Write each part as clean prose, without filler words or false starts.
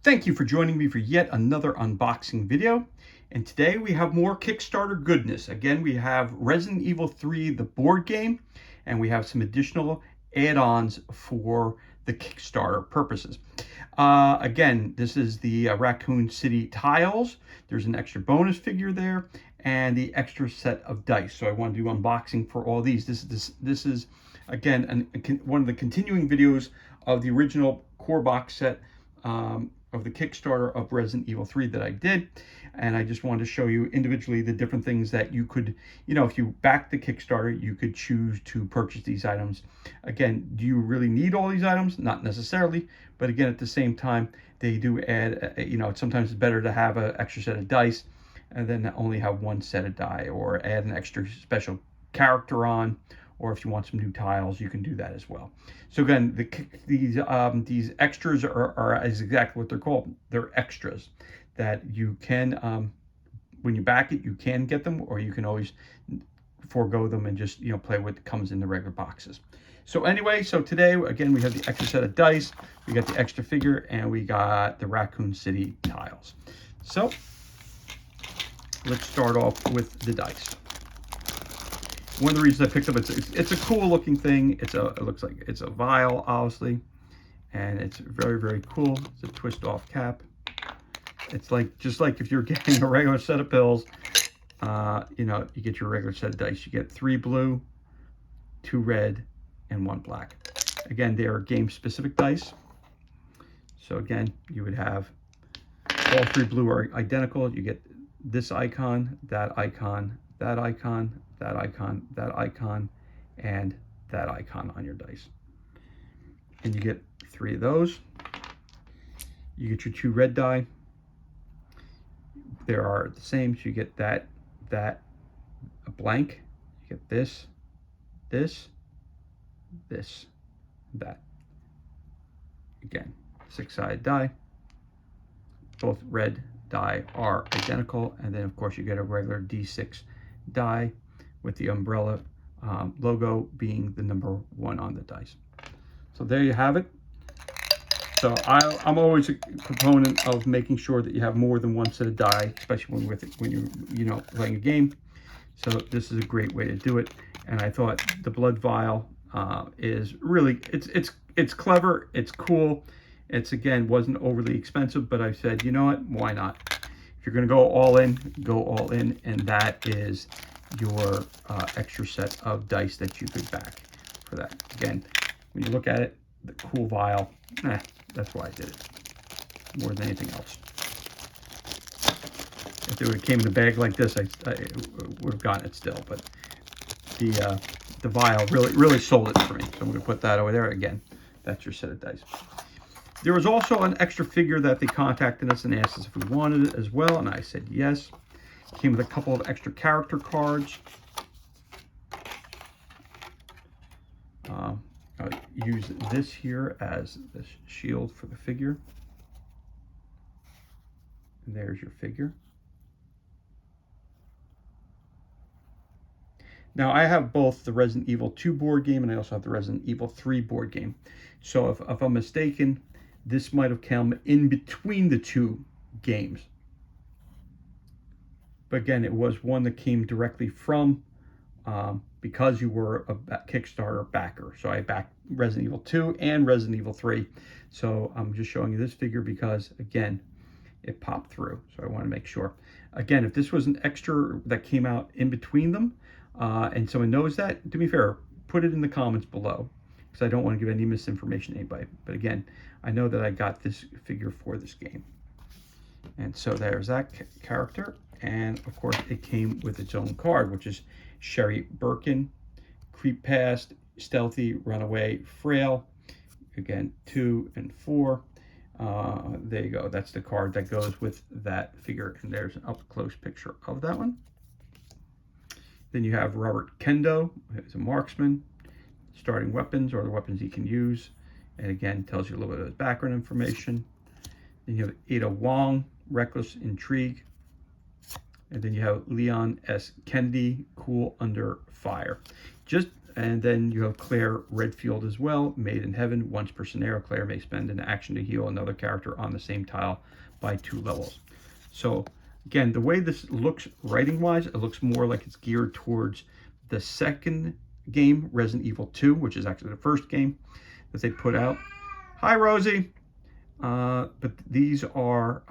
Thank you for joining me for yet another unboxing video. And today we have more Kickstarter goodness. Again, we have Resident Evil 3, the board game, and we have some additional add-ons for the Kickstarter purposes. Again, this is the Raccoon City tiles. There's an extra bonus figure there and the extra set of dice. So I want to do unboxing for all these. This is again, one of the continuing videos of the original core box set of the Kickstarter of Resident Evil 3 that I did. And I just wanted to show you individually the different things that you could, if you back the Kickstarter, you could choose to purchase these items. Again, do you really need all these items? Not necessarily, but again, at the same time, they do add, sometimes it's better to have an extra set of dice and then only have one set of die, or add an extra special character on, or if you want some new tiles, you can do that as well. So again, these extras are exactly what they're called. They're extras that you can, when you back it, you can get them, or you can always forego them and just play what comes in the regular boxes. So anyway, so today again we have the extra set of dice, we got the extra figure, and we got the Raccoon City tiles. So let's start off with the dice. One of the reasons I picked up, it's a cool looking thing. It looks like it's a vial, obviously, and it's very, very cool. It's a twist off cap. It's just like if you're getting a regular set of pills, you get your regular set of dice. You get 3 blue, 2 red, and 1 black. Again, they are game specific dice. So again, you would have all 3 blue are identical. You get this icon, that icon, that icon, that icon, that icon, and that icon on your dice. And you get 3 of those. You get your 2 red die. They are the same, so you get that, a blank. You get this, this, that. Again, 6-sided die. Both red die are identical, and then of course you get a regular D6 die with the umbrella logo being the number 1 on the dice. So there you have it. So I'm always a proponent of making sure that you have more than 1 set of die, especially when you're playing a game. So this is a great way to do it. And I thought the blood vial is really, it's clever, it's cool. It's, again, wasn't overly expensive, but I said, you know what, why not? If you're going to go all in, and that is your extra set of dice that you could back for that. Again, when you look at it, the cool vial, that's why I did it more than anything else. If it would have came in a bag like this, I would have gotten it still, but the vial really sold it for me. So I'm going to put that over there. Again, that's your set of dice. There was also an extra figure that they contacted us and asked us if we wanted it as well, and I said yes. Came with a couple of extra character cards. I'll use this here as the shield for the figure. And there's your figure. Now, I have both the Resident Evil 2 board game, and I also have the Resident Evil 3 board game. So if I'm mistaken, this might have come in between the 2 games. But again, it was one that came directly from, because you were a Kickstarter backer. So I backed Resident Evil 2 and Resident Evil 3. So I'm just showing you this figure because, again, it popped through. So I want to make sure. Again, if this was an extra that came out in between them, and someone knows that, to be fair, put it in the comments below, because I don't want to give any misinformation to anybody. But again, I know that I got this figure for this game. And so there's that character. And of course, it came with its own card, which is Sherry Birkin, Creep Past, Stealthy, Runaway, Frail. Again, 2 and 4. There you go. That's the card that goes with that figure. And there's an up-close picture of that one. Then you have Robert Kendo, who's a marksman, starting weapons or the weapons he can use. And again, tells you a little bit of his background information. Then you have Ada Wong, Reckless Intrigue. And then you have Leon S. Kennedy, Cool Under Fire. Just And then you have Claire Redfield as well. Made in Heaven. Once per scenario, Claire may spend an action to heal another character on the same tile by 2 levels. So again, the way this looks writing wise, it looks more like it's geared towards the second game, Resident Evil 2, which is actually the first game that they put out. Hi, Rosie. But these are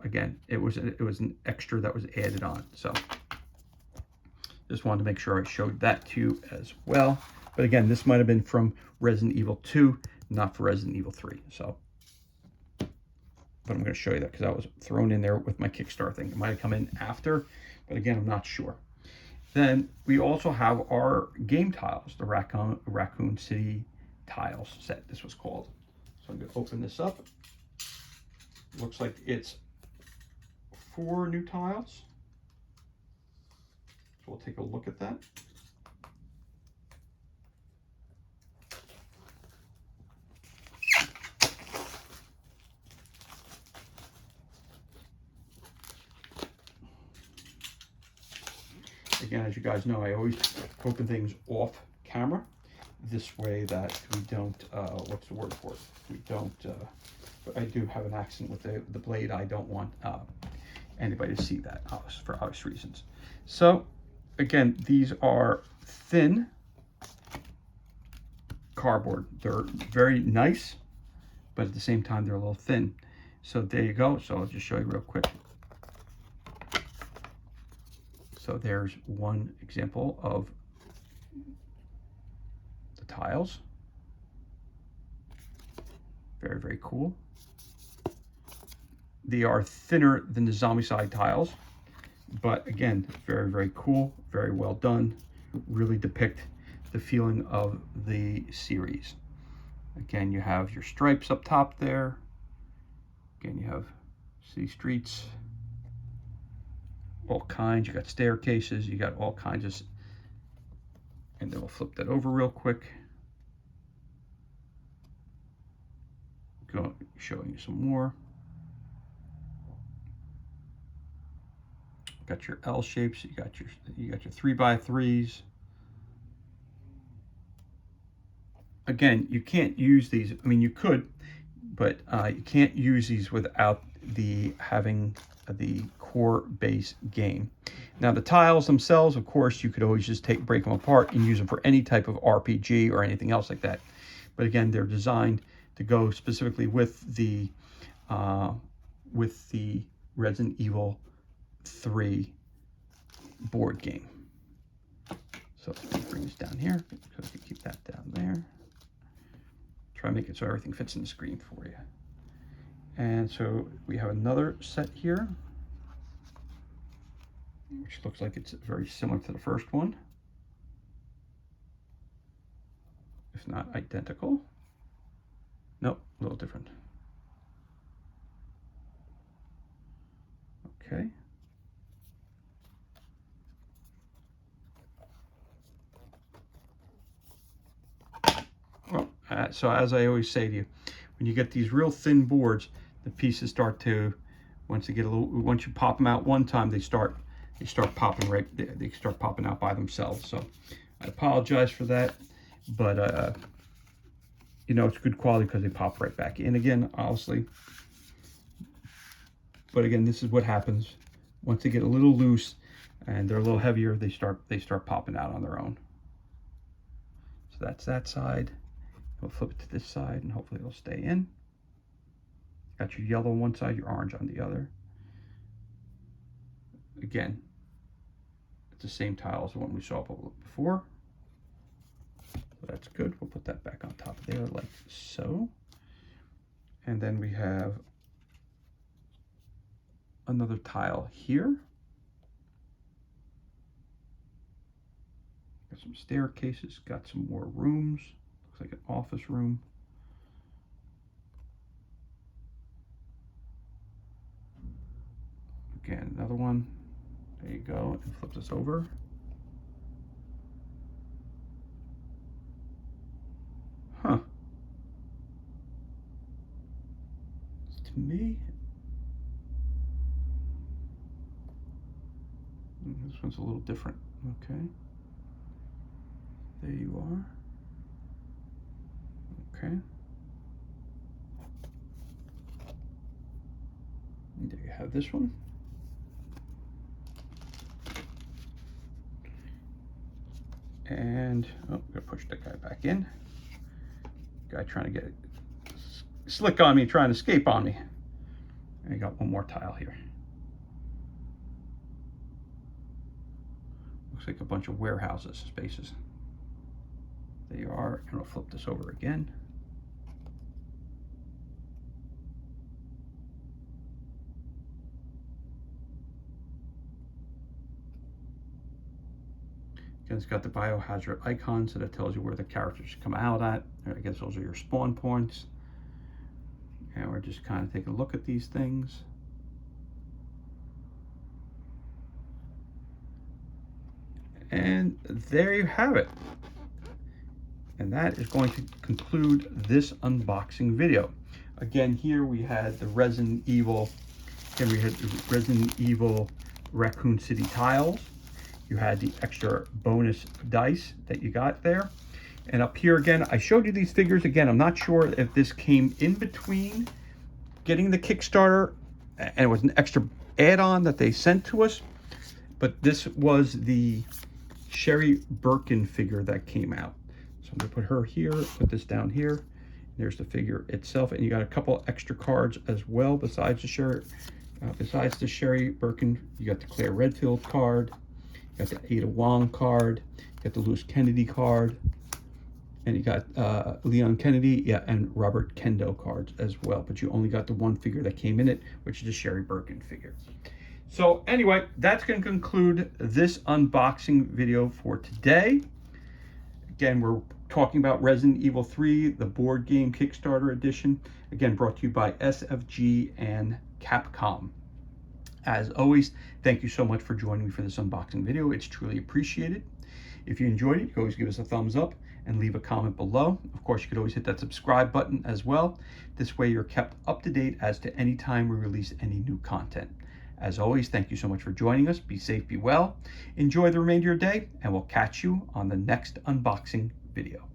again, it was an extra that was added on. So just wanted to make sure I showed that to you as well. But again, this might have been from Resident Evil 2, not for Resident Evil 3. So, but I'm going to show you that because that was thrown in there with my Kickstarter thing. It might have come in after, but again, I'm not sure. Then we also have our game tiles, the Raccoon City tiles set, this was called. So I'm going to open this up. Looks like it's 4 new tiles. So we'll take a look at that. Again, as you guys know, I always open things off camera. This way that we don't, what's the word for it? We don't, but I do have an accident with the blade. I don't want anybody to see that for obvious reasons. So again, these are thin cardboard. They're very nice, but at the same time, they're a little thin. So there you go. So I'll just show you real quick. So there's one example of the tiles. Very, very cool. They are thinner than the Zombicide tiles, but again, very, very cool, very well done. Really depict the feeling of the series. Again, you have your stripes up top there. Again, you have city streets, all kinds. You got staircases, you got all kinds of, and then we'll flip that over real quick. Showing you some more. Got your L shapes. You got your 3x3s. Again, you can't use these. I mean, you could, but you can't use these without having the core base game. Now, the tiles themselves, of course, you could always just break them apart and use them for any type of RPG or anything else like that. But again, they're designed to go specifically with the Resident Evil 3 board game. So let me bring this down here, so we can keep that down there. Try to make it so everything fits in the screen for you. And so we have another set here, which looks like it's very similar to the first one, if not identical. Nope, a little different. Okay. Well, so as I always say to you, when you get these real thin boards, the pieces start to, once you pop them out one time, they start popping they start popping out by themselves. So I apologize for that, but you know, it's good quality because they pop right back in again, obviously. But again, this is what happens once they get a little loose and they're a little heavier. They start popping out on their own. So that's that side. We'll flip it to this side and hopefully it'll stay in. Got your yellow on one side, your orange on the other. Again, it's the same tile as the one we saw before. So that's good. We'll put that back on top of there like so. And then we have another tile here. Got some staircases, got some more rooms. Looks like an office room. Again, another one. There you go, and flip this over. Huh. To me, this one's a little different. Okay. there you are. Okay. And there you have this one. And oh, I'm gonna push that guy back in. Guy trying to get it slick on me, trying to escape on me. And I got one more tile here. Looks like a bunch of warehouses, spaces. There you are. And I'll flip this over again. Again, it's got the biohazard icon, so that tells you where the characters come out at. I guess those are your spawn points. And we're just kind of taking a look at these things. And there you have it. And that is going to conclude this unboxing video. Again, here we had the Resident Evil, again we had the Resident Evil Raccoon City tiles. You had the extra bonus dice that you got there. And up here again, I showed you these figures. Again, I'm not sure if this came in between getting the Kickstarter and it was an extra add-on that they sent to us. But this was the Sherry Birkin figure that came out. So I'm gonna put her here, put this down here. There's the figure itself. And you got a couple extra cards as well besides the Sherry Birkin. You got the Claire Redfield card. You got the Ada Wong card, you got the Louis Kennedy card, and you got Leon Kennedy, yeah, and Robert Kendo cards as well. But you only got the one figure that came in it, which is the Sherry Birkin figure. So anyway, that's going to conclude this unboxing video for today. Again, we're talking about Resident Evil 3, the board game Kickstarter edition. Again, brought to you by SFG and Capcom. As always, thank you so much for joining me for this unboxing video. It's truly appreciated. If you enjoyed it, you can always give us a thumbs up and leave a comment below. Of course, you could always hit that subscribe button as well. This way you're kept up to date as to any time we release any new content. As always, thank you so much for joining us. Be safe, be well. Enjoy the remainder of your day, and we'll catch you on the next unboxing video.